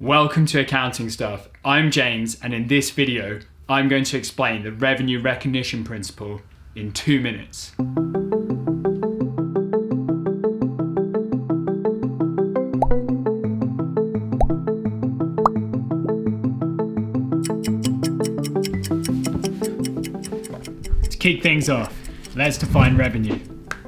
Welcome to Accounting Stuff. I'm James, and in this video, I'm going to explain the revenue recognition principle in 2 minutes. To kick things off, let's define revenue.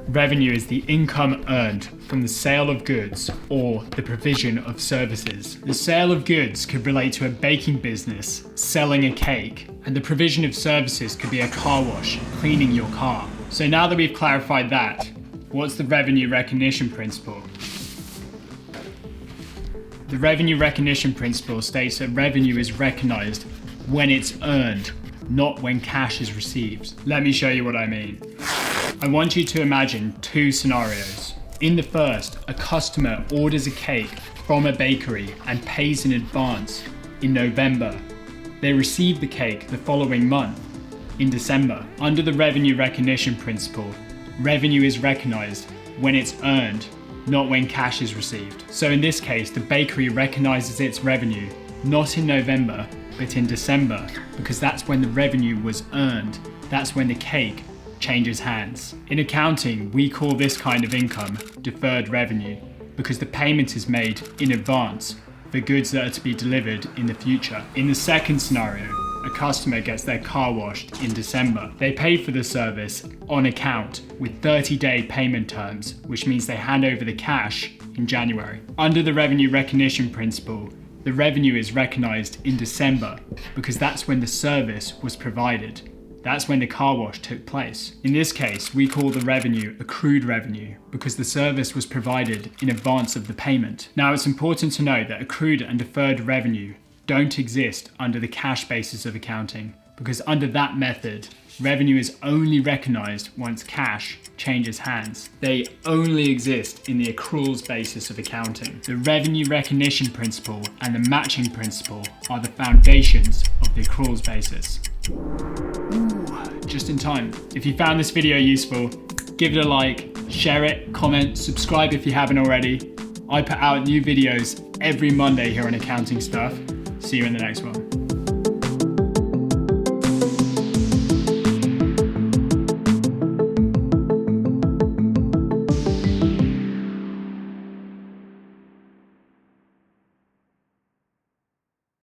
Revenue is the income earned from the sale of goods or the provision of services. The sale of goods could relate to a baking business selling a cake, and the provision of services could be a car wash, cleaning your car. So now that we've clarified that, what's the revenue recognition principle? The revenue recognition principle states that revenue is recognized when it's earned, not when cash is received. Let me show you what I mean. I want you to imagine 2 scenarios. In the first, a customer orders a cake from a bakery and pays in advance in November. They receive the cake the following month, in December. Under the revenue recognition principle, revenue is recognized when it's earned, not when cash is received. So in this case, the bakery recognizes its revenue, not in November, but in December, because that's when the revenue was earned. That's when the cake changes hands. In accounting, we call this kind of income deferred revenue because the payment is made in advance for goods that are to be delivered in the future. In the second scenario, a customer gets their car washed in December. They pay for the service on account with 30-day payment terms, which means they hand over the cash in January. Under the revenue recognition principle, the revenue is recognized in December because that's when the service was provided. That's when the car wash took place. In this case, we call the revenue accrued revenue because the service was provided in advance of the payment. Now, it's important to note that accrued and deferred revenue don't exist under the cash basis of accounting because under that method, revenue is only recognized once cash changes hands. They only exist in the accruals basis of accounting. The revenue recognition principle and the matching principle are the foundations of the accruals basis. Just in time. If you found this video useful, give it a like, share it, comment, subscribe if you haven't already. I put out new videos every Monday here on Accounting Stuff. See you in the next one.